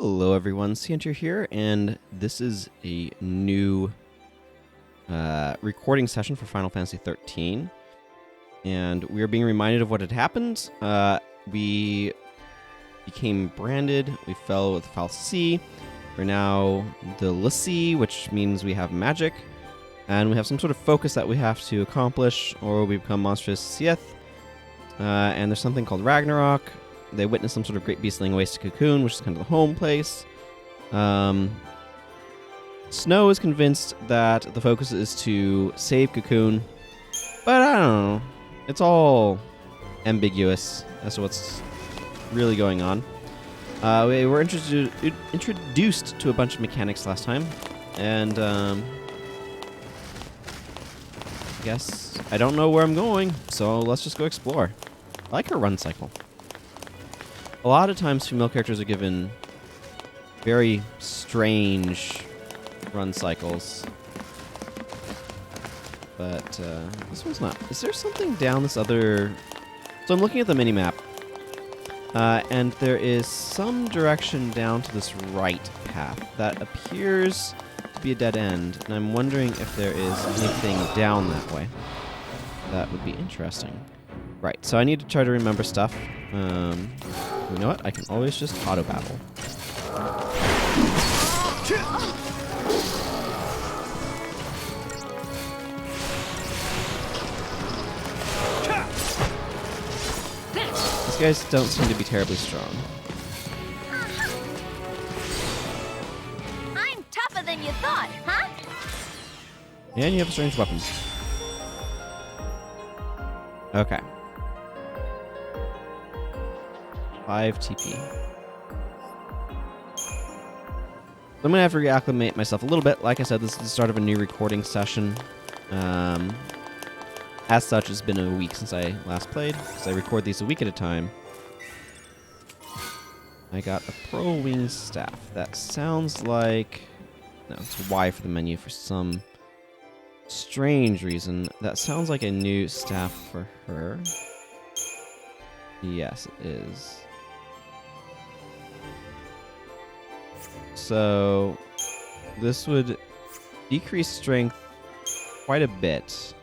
Hello everyone, Santir here, and this is a new recording session for Final Fantasy XIII. And we are being reminded of what had happened. We became branded, we fell with Foul C. We're now the Lassie, which means we have magic. And we have some sort of focus that we have to accomplish, or we become monstrous Sieth. And there's something called Ragnarok. They witness some sort of great beast laying waste to Cocoon, which is kind of the home place. Snow is convinced that the focus is to save Cocoon, but I don't know. It's all ambiguous as to what's really going on. We were introduced to a bunch of mechanics last time, and I guess I don't know where I'm going, so let's just go explore. I like her run cycle. A lot of times female characters are given very strange run cycles. But this one's not. Is there something down this other... So I'm looking at the mini-map. And there is some direction down to this right path that appears to be a dead end. And I'm wondering if there is anything down that way. That would be interesting. Right, so I need to try to remember stuff. You know what? I can always just auto-battle. These guys don't seem to be terribly strong. I'm tougher than you thought, huh? And you have a strange weapon. Okay. 5 TP. I'm going to have to reacclimate myself a little bit. Like I said, this is the start of a new recording session. As such, it's been a week since I last played, because I record these a week at a time. I got a Pro Wing Staff. That sounds like... No, it's Y for the menu for some strange reason. That sounds like a new staff for her. Yes, it is. So, this would decrease strength quite a bit.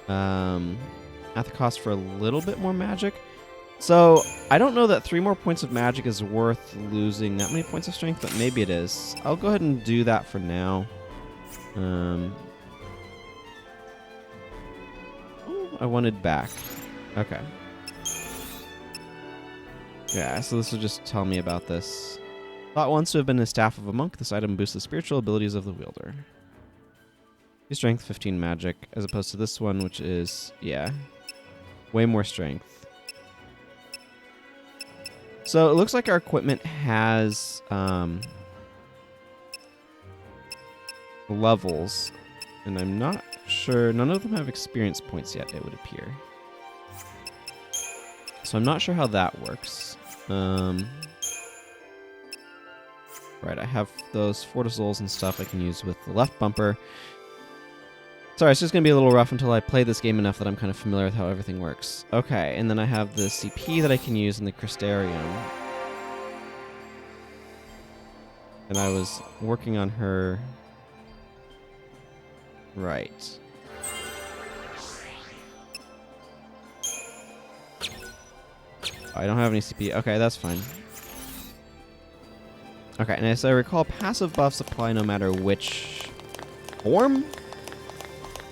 At the cost for a little bit more magic. So, I don't know that 3 more points of magic is worth losing that many points of strength, but maybe it is. I'll go ahead and do that for now. Oh, I wanted back. Okay. Yeah, so this will just tell me about this. Thought once to have been the staff of a monk, this item boosts the spiritual abilities of the wielder. Strength, 15 magic, as opposed to this one, which is, yeah, way more strength. So it looks like our equipment has levels, and I'm not sure, none of them have experience points yet, it would appear. So I'm not sure how that works. Right, I have those Fortisols and stuff I can use with the left bumper. Sorry, it's just going to be a little rough until I play this game enough that I'm kind of familiar with how everything works. Okay, and then I have the CP that I can use in the Crystarium. And I was working on her... Right. I don't have any CP. Okay, that's fine. Okay, and as I recall, passive buffs apply no matter which form?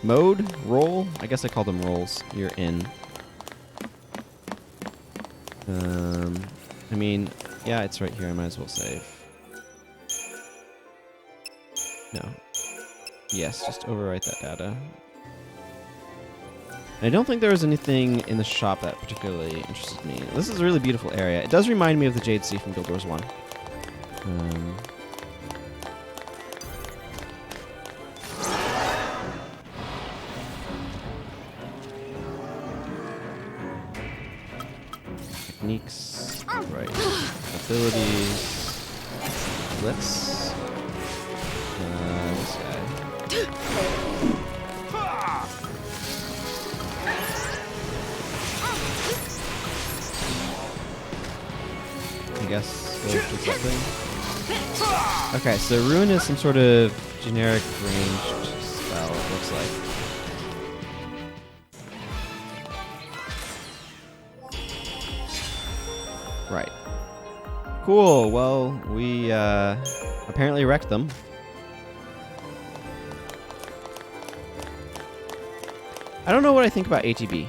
Mode? Role? I guess I call them roles. You're in. I mean, yeah, it's right here. I might as well save. No. Yes, just overwrite that data. I don't think there was anything in the shop that particularly interested me. This is a really beautiful area. It does remind me of the Jade Sea from Guild Wars 1. Techniques. Right. Abilities. Let's... this guy. guess goes to something. Okay, so Ruin is some sort of generic ranged spell, it looks like. Right. Cool, well, we apparently wrecked them. I don't know what I think about ATB.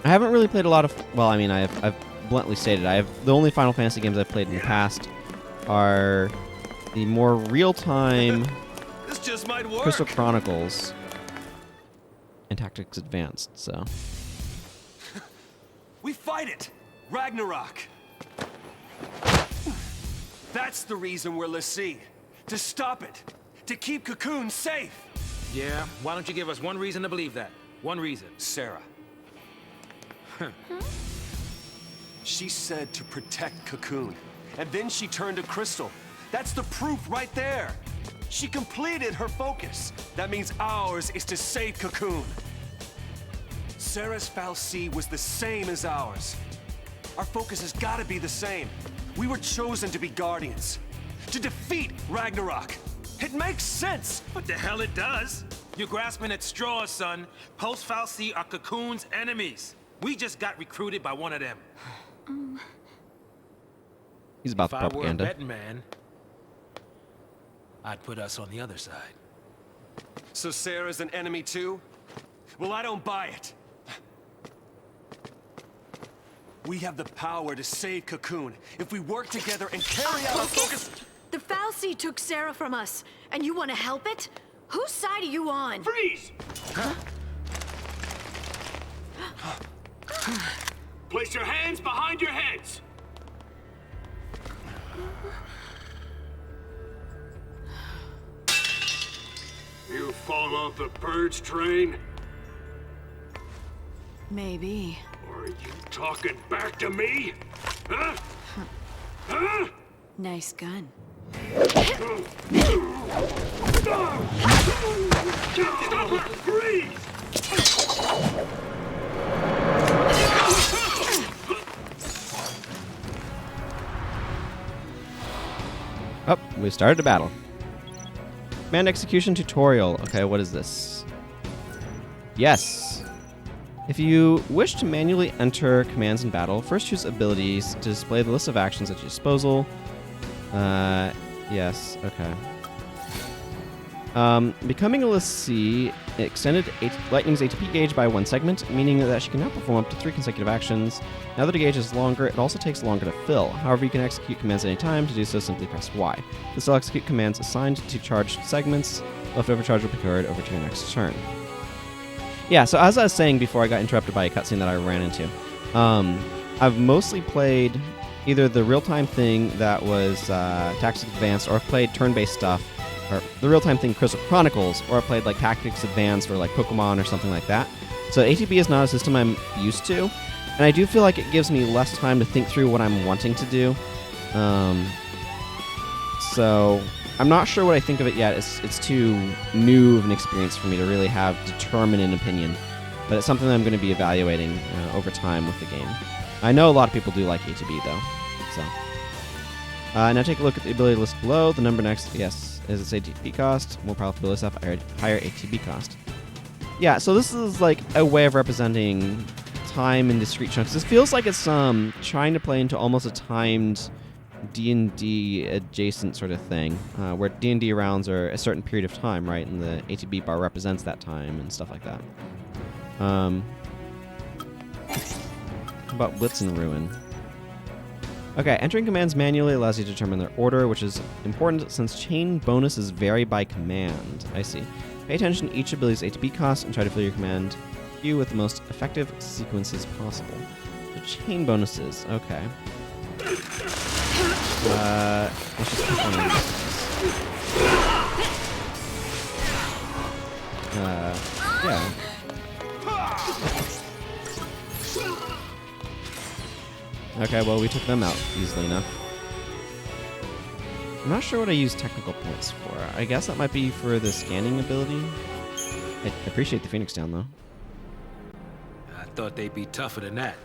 I haven't really played a lot of... Well, I mean, I've bluntly stated, the only Final Fantasy games I've played in the past are the more real-time This just might work. Crystal Chronicles and Tactics Advanced, so... We fight it! Ragnarok! That's the reason we're l'Cie. To stop it. To keep Cocoon safe. Yeah, why don't you give us one reason to believe that? One reason. Sarah. She said to protect Cocoon. And then she turned to Crystal. That's the proof right there. She completed her focus. That means ours is to save Cocoon. Sarah's fal'Cie was the same as ours. Our focus has got to be the same. We were chosen to be guardians. To defeat Ragnarok. It makes sense. What the hell it does? You're grasping at straws, son. Post fal'Cie are Cocoon's enemies. We just got recruited by one of them. He's about If the I were a propaganda. betting man, I'd put us on the other side. So Sarah's an enemy too? Well, I don't buy it. We have the power to save Cocoon if we work together and carry out our focus. The fal'Cie took Sarah from us, and you want to help it? Whose side are you on? Freeze! Place your hands behind your heads! You fall off the purge train? Maybe. Or are you talking back to me? Huh? Huh? Nice gun. Stop her! Freeze! Oh, we started a battle. Command execution tutorial. Okay, what is this? Yes. If you wish to manually enter commands in battle, first choose abilities to display the list of actions at your disposal. Yes, okay. Becoming a l'Cie extended Lightning's ATP gauge by 1 segment, meaning that she can now perform up to 3 consecutive actions. Now that the gauge is longer, it also takes longer to fill. However, you can execute commands at any time. To do so, simply press Y. This will execute commands assigned to charged segments. Leftover charge will be carried over to your next turn. Yeah, so as I was saying before I got interrupted by a cutscene that I ran into, I've mostly played either the real-time thing that was Tactics Advanced, or I've played turn-based stuff, or the real-time thing Crystal Chronicles, or I've played like Tactics Advanced or like Pokemon or something like that. So ATB is not a system I'm used to, and I do feel like it gives me less time to think through what I'm wanting to do. So I'm not sure what I think of it yet. It's too new of an experience for me to really have determined an opinion, but it's something that I'm going to be evaluating over time with the game. I know a lot of people do like ATB though. So now take a look at the ability list below. The number next, yes, is its ATB cost. More powerful abilities have higher ATB cost. Yeah, so this is like a way of representing time in discrete chunks. This feels like it's trying to play into almost a timed D&D adjacent sort of thing, where D&D rounds are a certain period of time, right? And the ATB bar represents that time and stuff like that. How about Blitz and Ruin? Okay, entering commands manually allows you to determine their order, which is important since chain bonuses vary by command. I see. Pay attention to each ability's ATB cost and try to fill your command queue with the most effective sequences possible. The chain bonuses, okay. Let's just keep on these. Yeah. Okay, well, we took them out easily enough. I'm not sure what I use technical points for. I guess that might be for the scanning ability. I appreciate the Phoenix down, though. I thought they'd be tougher than that.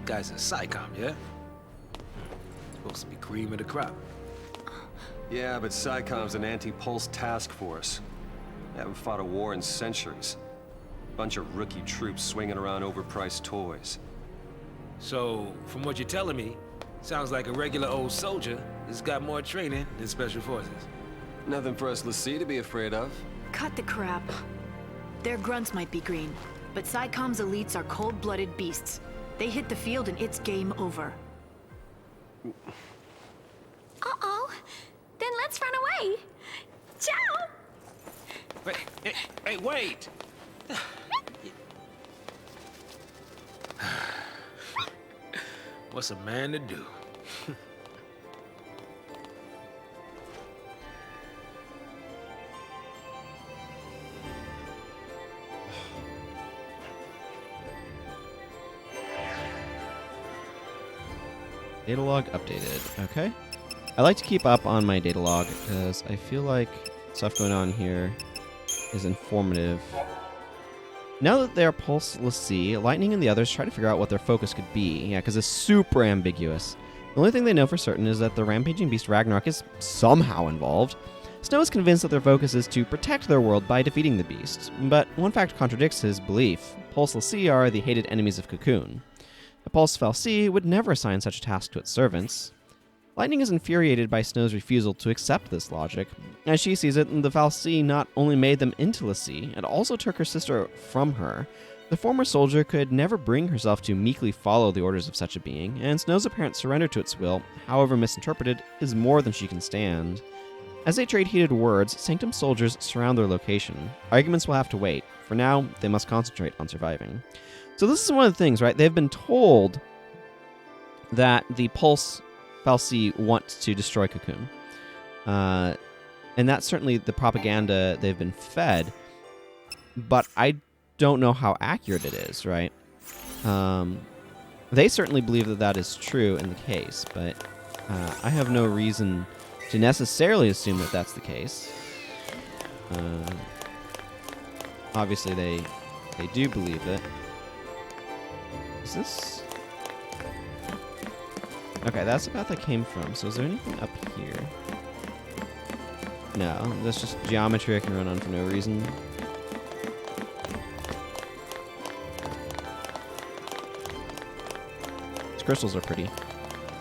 Guy's a psychom, yeah? Supposed to be cream of the crop. Yeah, but SciCom's an anti-pulse task force. They haven't fought a war in centuries. Bunch of rookie troops swinging around overpriced toys. So, from what you're telling me, sounds like a regular old soldier that's got more training than special forces. Nothing for us l'Cie to be afraid of. Cut the crap. Their grunts might be green, but SciCom's elites are cold-blooded beasts. They hit the field and it's game over. Uh-oh. Then let's run away. Ciao! Hey, wait! What's a man to do? Data log updated. Okay. I like to keep up on my data log because I feel like stuff going on here is informative. Now that they're Pulse l'Cie, Lightning and the others try to figure out what their focus could be. Yeah, because it's super ambiguous. The only thing they know for certain is that the rampaging beast Ragnarok is somehow involved. Snow is convinced that their focus is to protect their world by defeating the beast, but one fact contradicts his belief. Pulse l'Cie are the hated enemies of Cocoon. The Pulse fal'Cie would never assign such a task to its servants. Lightning is infuriated by Snow's refusal to accept this logic. As she sees it, the fal'Cie not only made them into l'Cie, it also took her sister from her. The former soldier could never bring herself to meekly follow the orders of such a being, and Snow's apparent surrender to its will, however misinterpreted, is more than she can stand. As they trade heated words, Sanctum soldiers surround their location. Arguments will have to wait. For now, they must concentrate on surviving. So this is one of the things, right? They've been told that the Pulse fal'Cie wants to destroy Cocoon. And that's certainly the propaganda they've been fed. But I don't know how accurate it is, right? They certainly believe that that is true in the case, but I have no reason to necessarily assume that that's the case. Obviously, they do believe it. Is this... Okay, that's the path I came from. So is there anything up here? No, that's just geometry I can run on for no reason. These crystals are pretty.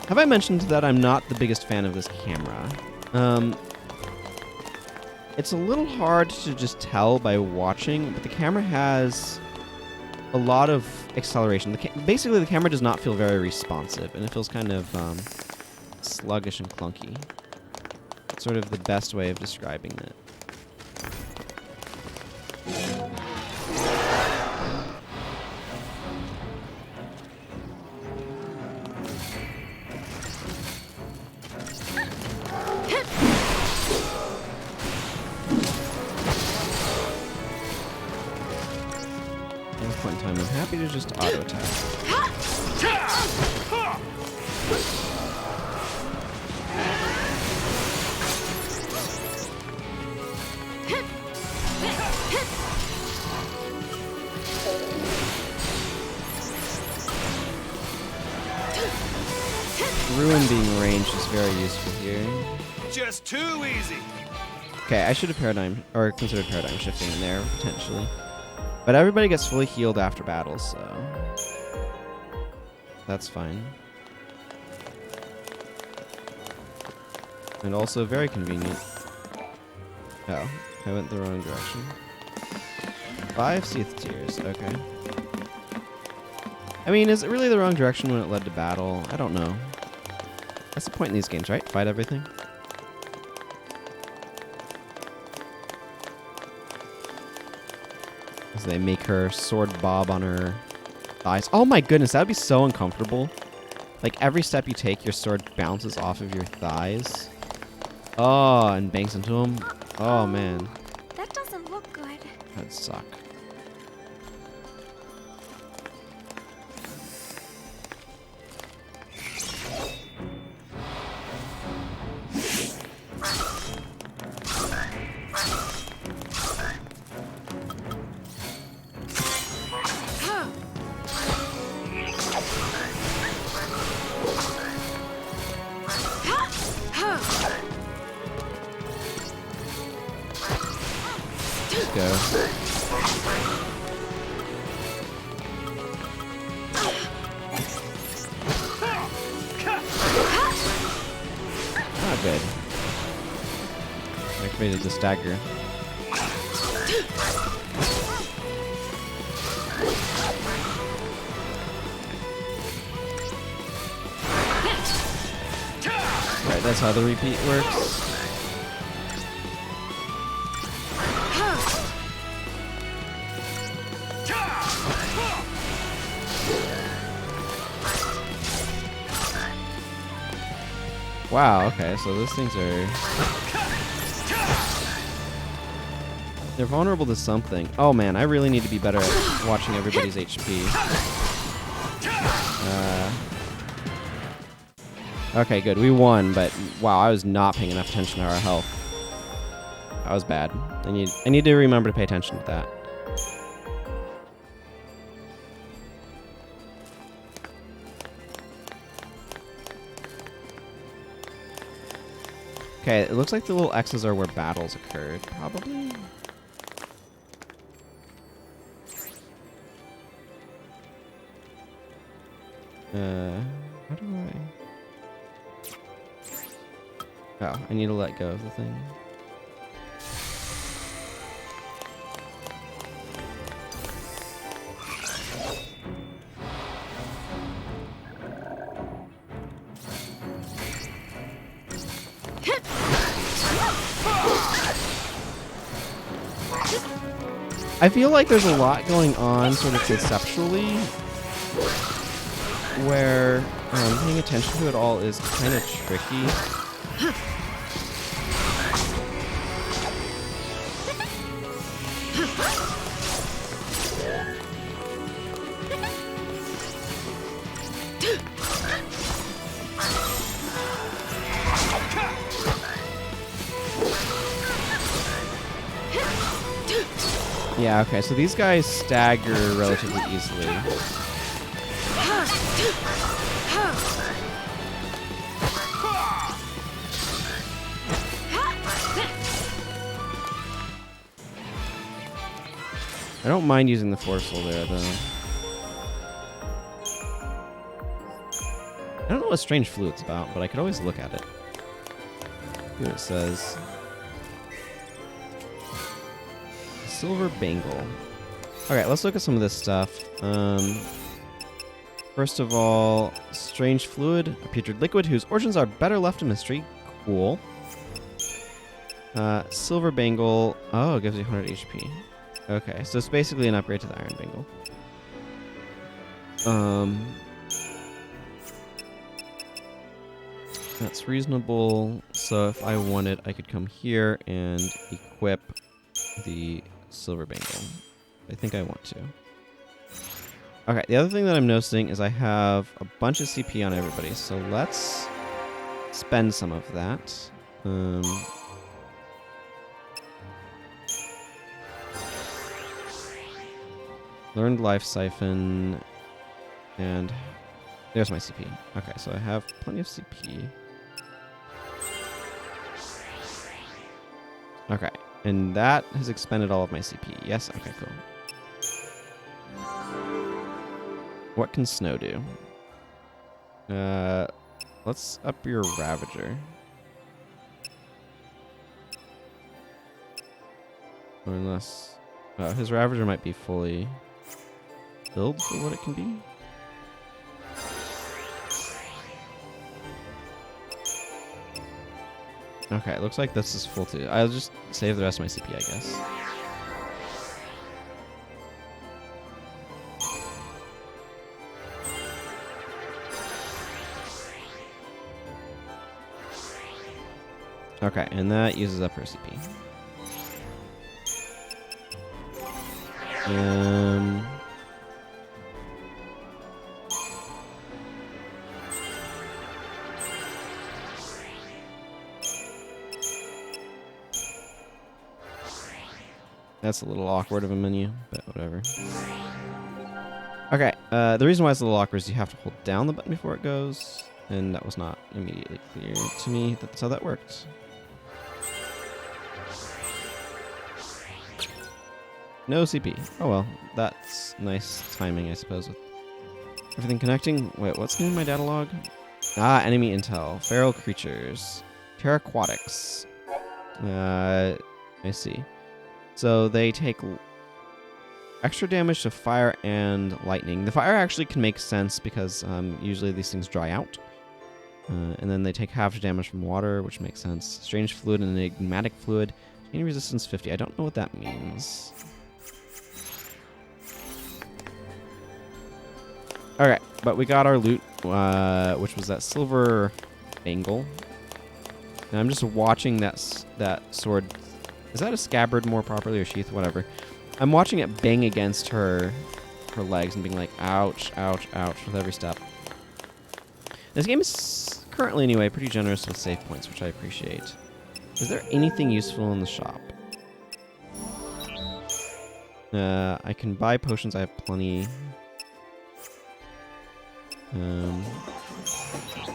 Have I mentioned that I'm not the biggest fan of this camera? It's a little hard to just tell by watching, but the camera has a lot of acceleration. Basically, the camera does not feel very responsive, and it feels kind of sluggish and clunky. It's sort of the best way of describing it. At this point in time, I'm happy to just auto-attack. Ruin being ranged is very useful here. Just too easy. Okay, I should have considered paradigm shifting in there, potentially. But everybody gets fully healed after battle, so that's fine. And also very convenient. Oh, I went the wrong direction. 5 Seath Tears, okay. I mean, is it really the wrong direction when it led to battle? I don't know. That's the point in these games, right? Fight everything. As they make her sword bob on her thighs. Oh my goodness, that would be so uncomfortable. Like, every step you take, your sword bounces off of your thighs. Oh, and bangs into them. Oh, man. That doesn't look good. That'd suck. go. Not good. Activated the stagger. Alright, that's how the repeat works. Wow, okay, so those things are... They're vulnerable to something. Oh man, I really need to be better at watching everybody's HP. Okay, good. We won, but wow, I was not paying enough attention to our health. That was bad. I need to remember to pay attention to that. Okay, it looks like the little X's are where battles occurred, probably. How do I... Oh, I need to let go of the thing. I feel like there's a lot going on sort of conceptually where paying attention to it all is kind of tricky. Yeah, okay, so these guys stagger relatively easily. I don't mind using the Forceful there, though. I don't know what Strange Fluid's about, but I could always look at it. See what it says. Silver Bangle. Alright, let's look at some of this stuff. First of all, Strange Fluid, a putrid liquid whose origins are better left in mystery. Cool. Silver Bangle. Oh, it gives you 100 HP. Okay, so it's basically an upgrade to the Iron Bangle. That's reasonable. So if I wanted, I could come here and equip the Silver Bangle. I think I want to. Okay, the other thing that I'm noticing is I have a bunch of CP on everybody, so let's spend some of that. Learned Life Siphon, and there's my CP. Okay, so I have plenty of CP. Okay, and that has expended all of my CP. Yes? Okay, cool. What can Snow do? Let's up your Ravager. Or unless... his Ravager might be fully built for what it can be. Okay, it looks like this is full too. I'll just save the rest of my CP, I guess. Okay, and that uses up her CP. That's a little awkward of a menu, but whatever. Okay, the reason why it's a little awkward is you have to hold down the button before it goes, and that was not immediately clear to me that that's how that worked. No CP. Oh well, that's nice timing, I suppose, with everything connecting. Wait, what's new in my data log? Ah, enemy intel. Feral creatures. Terraquatics. I see. So they take extra damage to fire and lightning. The fire actually can make sense because usually these things dry out. And then they take half damage from water, which makes sense. Strange fluid and enigmatic fluid. Chain resistance 50. I don't know what that means. Alright, but we got our loot, which was that silver angle. And I'm just watching that sword. Is that a scabbard more properly, or sheath? Whatever. I'm watching it bang against her legs and being like, ouch, ouch, ouch, with every step. This game is currently, anyway, pretty generous with save points, which I appreciate. Is there anything useful in the shop? I can buy potions. I have plenty.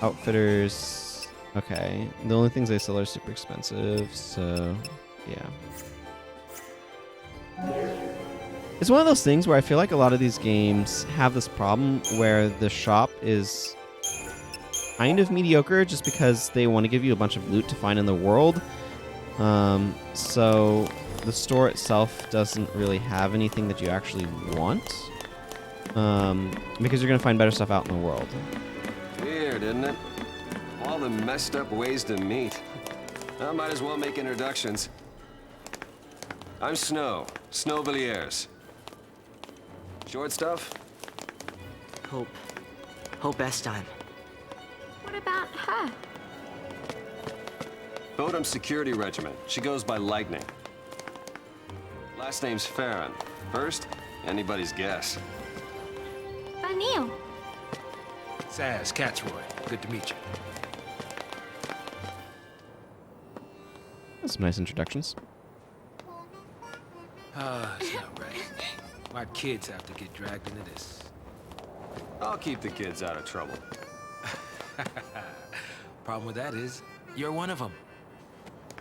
Outfitters. Okay. The only things they sell are super expensive, so yeah. It's one of those things where I feel like a lot of these games have this problem where the shop is kind of mediocre just because they want to give you a bunch of loot to find in the world. So the store itself doesn't really have anything that you actually want. Because you're going to find better stuff out in the world. Weird, isn't it? All the messed up ways to meet. I might as well make introductions. I'm Snow. Snowvilliers. Short stuff? Hope. Hope Estime. What about her? Bodum Security Regiment. She goes by Lightning. Last name's Farron. First, anybody's guess. O'Neill. Saz, Catsroy. Good to meet you. That's some nice introductions. It's not right. My kids have to get dragged into this. I'll keep the kids out of trouble. Problem with that is, you're one of them.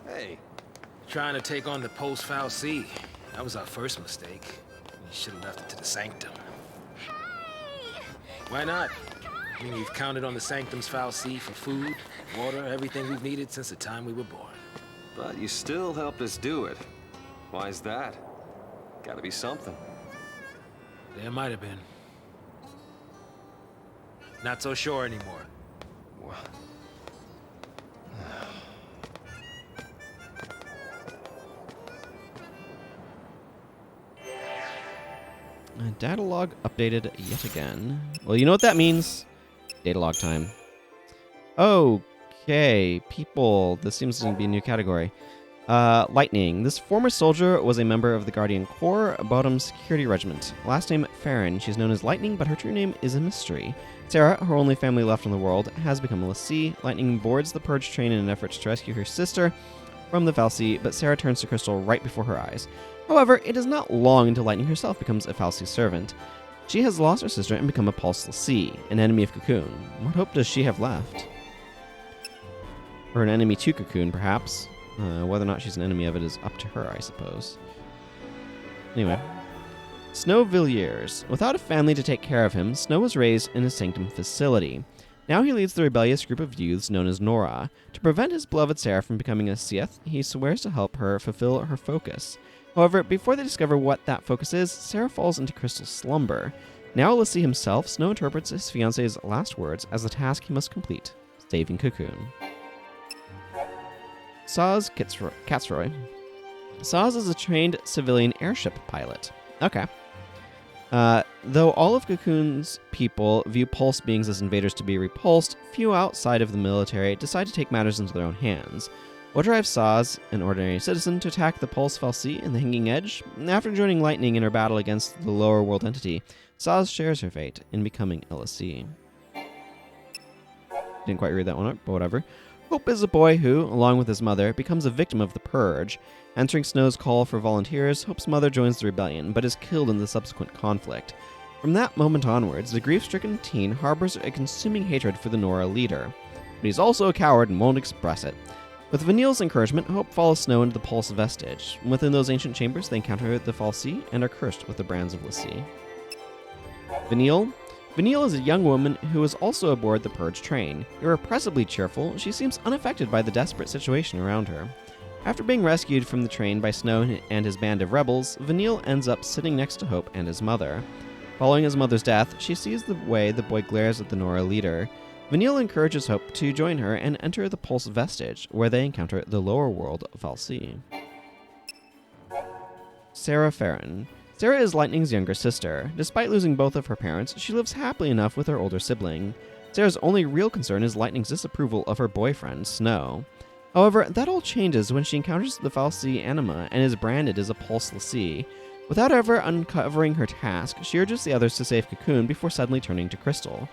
Hey, Trying to take on the post-Foul Sea. That was our first mistake. We should have left it to the Sanctum. Hey! Why not? I mean, we've counted on the Sanctum's Foul Sea for food, water, everything we've needed since the time we were born. but you still helped us do it. Why is that? Gotta be something. There might have been. Not so sure anymore. Well, Data log updated yet again. Well, you know what that means. Data log time. Okay, people. This seems to be a new category. Lightning. This former soldier was a member of the Guardian Corps, Bodum Security Regiment. Last name Farron. She's known as Lightning, but her true name is a mystery. Sarah, her only family left in the world, has become a lessee. Lightning boards the Purge train in an effort to rescue her sister from the Fal'Cie, but Sarah turns to Crystal right before her eyes. However, it is not long until Lightning herself becomes a Fal'Cie servant. She has lost her sister and become a Pulse lessee, an enemy of Cocoon. What hope does she have left? Or an enemy to Cocoon, perhaps. Whether or not she's an enemy of it is up to her, I suppose. Anyway. Snowvilliers. Without a family to take care of him, Snow was raised in a Sanctum facility. Now he leads the rebellious group of youths known as Nora. To prevent his beloved Sarah from becoming a Sith, he swears to help her fulfill her focus. However, before they discover what that focus is, Sarah falls into Crystal's slumber. Now a lessee himself, Snow interprets his fiancée's last words as the task he must complete, saving Cocoon. Saz Catsroy. Saz is a trained civilian airship pilot. Okay. Though all of Cocoon's people view Pulse beings as invaders to be repulsed, few outside of the military decide to take matters into their own hands. What drives Saz, an ordinary citizen, to attack the Pulse Fal'Cie in the Hanging Edge? After joining Lightning in her battle against the lower world entity, Saz shares her fate in becoming a lessee. Didn't quite read that one up, but whatever. Hope is a boy who, along with his mother, becomes a victim of the Purge. Answering Snow's call for volunteers, Hope's mother joins the rebellion, but is killed in the subsequent conflict. From that moment onwards, the grief-stricken teen harbors a consuming hatred for the Nora leader. But he's also a coward and won't express it. With Vanille's encouragement, Hope follows Snow into the Pulse Vestige. Within those ancient chambers, they encounter the Fal'Cie and are cursed with the brands of l'Cie. Vanille? Vanille is a young woman who is also aboard the Purge train. Irrepressibly cheerful, she seems unaffected by the desperate situation around her. After being rescued from the train by Snow and his band of rebels, Vanille ends up sitting next to Hope and his mother. Following his mother's death, she sees the way the boy glares at the Nora leader. Vanille encourages Hope to join her and enter the Pulse Vestige, where they encounter the lower world of Fal'Cie. Sarah Farron. Sarah is Lightning's younger sister. Despite losing both of her parents, she lives happily enough with her older sibling. Sarah's only real concern is Lightning's disapproval of her boyfriend, Snow. However, that all changes when she encounters the Fal'Cie anima and is branded as a Pulse l'Cie. Without ever uncovering her task, she urges the others to save Cocoon before suddenly turning to Crystal.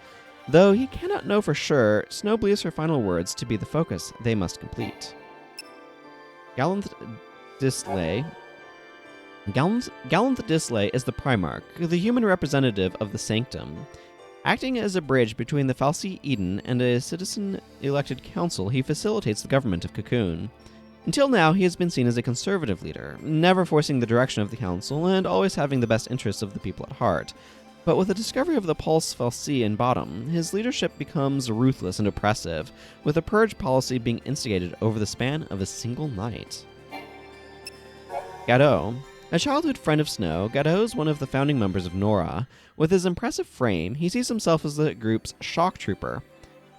Though he cannot know for sure, Snow believes her final words to be the focus they must complete. Gallant Disley is the Primarch, the human representative of the Sanctum. Acting as a bridge between the Fal'Cie Eden and a citizen-elected council, he facilitates the government of Cocoon. Until now, he has been seen as a conservative leader, never forcing the direction of the council and always having the best interests of the people at heart. But with the discovery of the Pulse Fal'Cie in Bottom, his leadership becomes ruthless and oppressive, with a purge policy being instigated over the span of a single night. Gadeau. A childhood friend of Snow, Gadeau is one of the founding members of Nora. With his impressive frame, he sees himself as the group's shock trooper.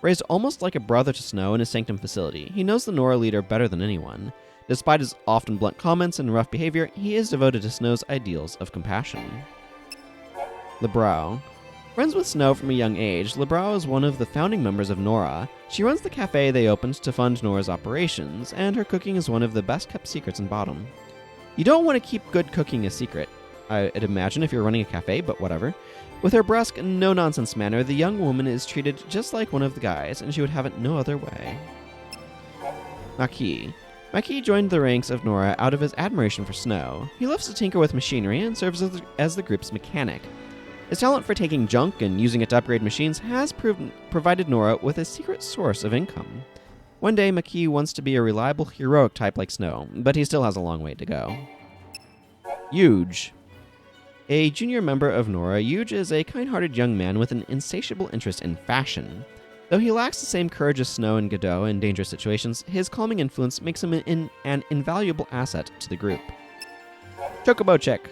Raised almost like a brother to Snow in his Sanctum facility, he knows the Nora leader better than anyone. Despite his often blunt comments and rough behavior, he is devoted to Snow's ideals of compassion. Lebrau. Friends with Snow from a young age, Lebrau is one of the founding members of Nora. She runs the cafe they opened to fund Nora's operations, and her cooking is one of the best-kept secrets in Bottom. You don't want to keep good cooking a secret, I'd imagine, if you're running a cafe, but whatever. With her brusque, no-nonsense manner, the young woman is treated just like one of the guys, and she would have it no other way. Maquis. Maquis joined the ranks of Nora out of his admiration for Snow. He loves to tinker with machinery and serves as the group's mechanic. His talent for taking junk and using it to upgrade machines has provided Nora with a secret source of income. One day, Maquis wants to be a reliable, heroic type like Snow, but he still has a long way to go. Yuge. A junior member of Nora, Yuge is a kind-hearted young man with an insatiable interest in fashion. Though he lacks the same courage as Snow and Gadeau in dangerous situations, his calming influence makes him an invaluable asset to the group. Chocobo Chick.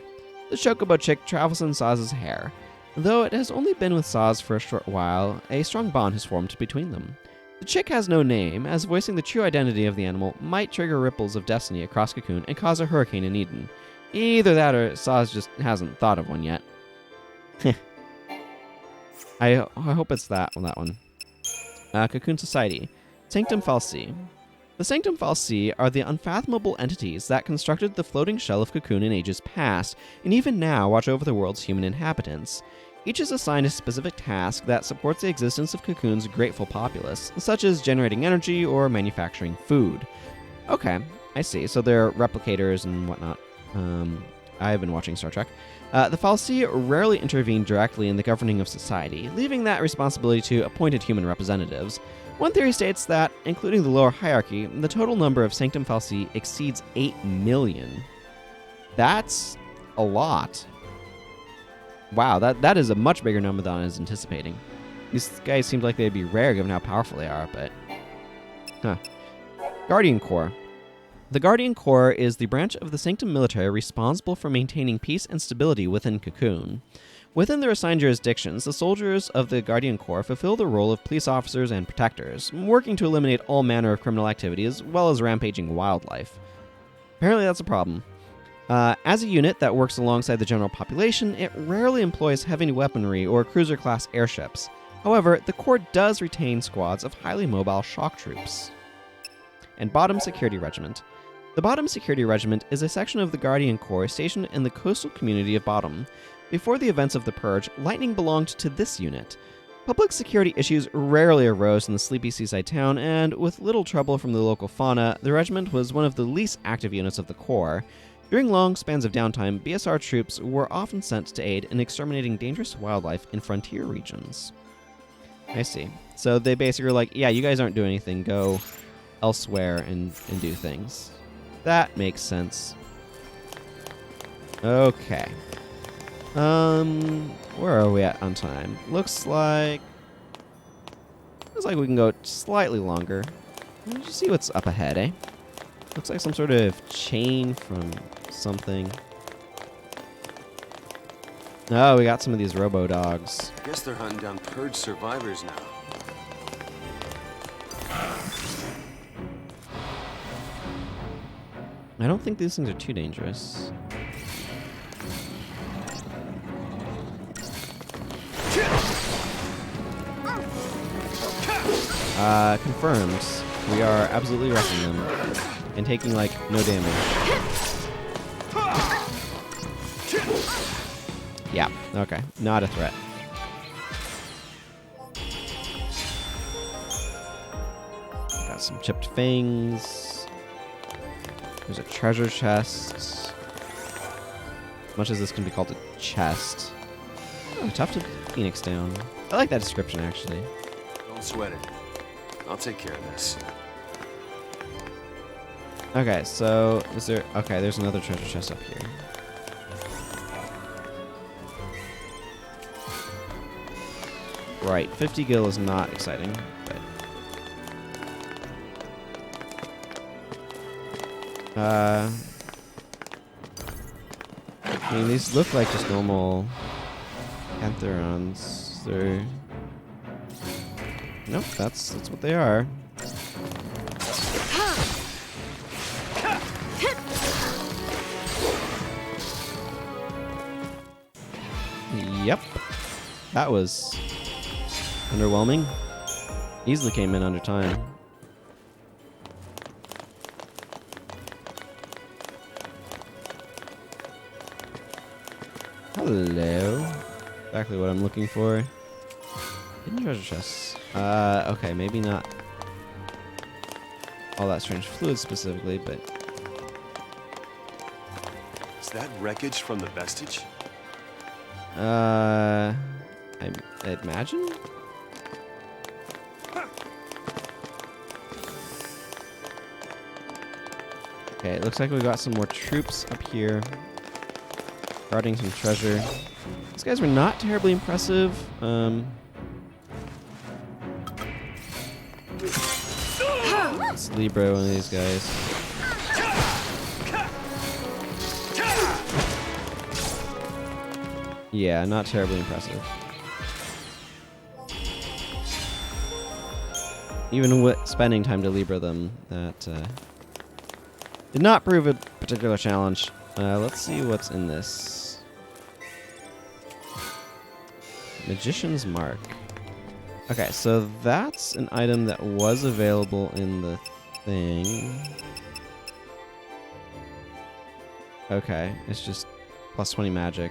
The Chocobo Chick travels in Saz's hair. Though it has only been with Saz for a short while, a strong bond has formed between them. The chick has no name, as voicing the true identity of the animal might trigger ripples of destiny across Cocoon and cause a hurricane in Eden. Either that or Saz just hasn't thought of one yet. I hope it's that one. Cocoon Society. Sanctum Fal'Cie. The Sanctum Fal'Cie are the unfathomable entities that constructed the floating shell of Cocoon in ages past, and even now watch over the world's human inhabitants. Each is assigned a specific task that supports the existence of Cocoon's grateful populace, such as generating energy or manufacturing food. Okay, I see. So they're replicators and whatnot. I've been watching Star Trek. The Fal'Cie rarely intervene directly in the governing of society, leaving that responsibility to appointed human representatives. One theory states that, including the lower hierarchy, the total number of Sanctum Fal'Cie exceeds 8 million. That's a lot. Wow, that is a much bigger number than I was anticipating. These guys seemed like they'd be rare given how powerful they are, but... Huh. Guardian Corps. The Guardian Corps is the branch of the Sanctum military responsible for maintaining peace and stability within Cocoon. Within their assigned jurisdictions, the soldiers of the Guardian Corps fulfill the role of police officers and protectors, working to eliminate all manner of criminal activity as well as rampaging wildlife. Apparently that's a problem. As a unit that works alongside the general population, it rarely employs heavy weaponry or cruiser-class airships. However, the Corps does retain squads of highly mobile shock troops. And Bottom Security Regiment. The Bottom Security Regiment is a section of the Guardian Corps stationed in the coastal community of Bottom. Before the events of the Purge, Lightning belonged to this unit. Public security issues rarely arose in the sleepy seaside town, and with little trouble from the local fauna, the regiment was one of the least active units of the Corps. During long spans of downtime, BSR troops were often sent to aid in exterminating dangerous wildlife in frontier regions. I see. So they basically were like, yeah, you guys aren't doing anything, go elsewhere and do things. That makes sense. Okay. Where are we at on time? Looks like we can go slightly longer. Let's just see what's up ahead, eh? Looks like some sort of chain from something. Oh, we got some of these robo-dogs. Guess they're hunting down purge survivors now. I don't think these things are too dangerous. Confirmed. We are absolutely wrecking them. And taking, like, no damage. Yeah, okay. Not a threat. Got some chipped fangs. There's a treasure chest. Much as this can be called a chest. Oh, tough to Phoenix down. I like that description, actually. Don't sweat it. I'll take care of this. Okay, so is there... Okay, there's another treasure chest up here. Right, 50 gil is not exciting, but... I mean, these look like just normal Pantherons. They're... Nope, that's what they are. Yep. That was underwhelming. Easily came in under time. Hello. Exactly what I'm looking for. Hidden treasure chests. Okay, maybe not all that strange fluid specifically, but... Is that wreckage from the vestige? I imagine? Okay, it looks like we got some more troops up here. Guarding some treasure. These guys were not terribly impressive. It's Libra, one of these guys. Yeah, not terribly impressive. Even with spending time to Libra them, that did not prove a particular challenge. Let's see what's in this. Magician's Mark. Okay, so that's an item that was available in the thing. Okay, it's just plus 20 magic.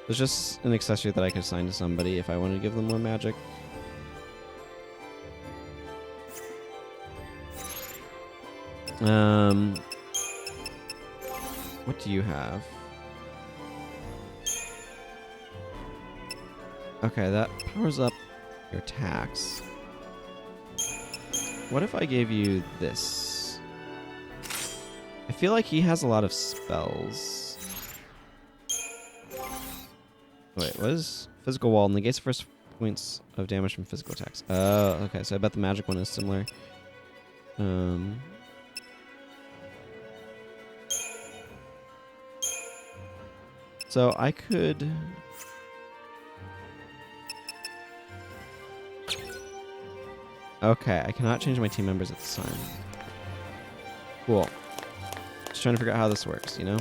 It's just an accessory that I could assign to somebody if I wanted to give them more magic. What do you have? Okay, that powers up your attacks. What if I gave you this? I feel like he has a lot of spells. Wait, what is physical wall? Negates the first points of damage from physical attacks. Oh, okay, so I bet the magic one is similar. So I could... Okay, I cannot change my team members at this time. Cool. Just trying to figure out how this works, you know?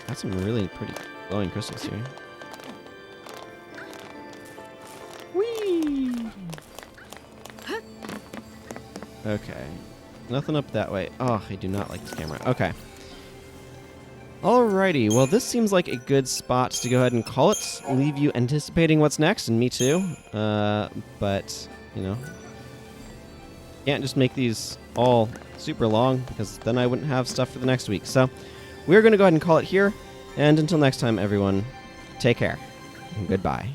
Got some really pretty glowing crystals here. Whee! Okay. Nothing up that way. Oh, I do not like this camera. Okay. Alrighty, well this seems like a good spot to go ahead and call it. Leave you anticipating what's next, and me too. But, you know, can't just make these all super long, because then I wouldn't have stuff for the next week. So, we're going to go ahead and call it here, and until next time, everyone, take care, and goodbye.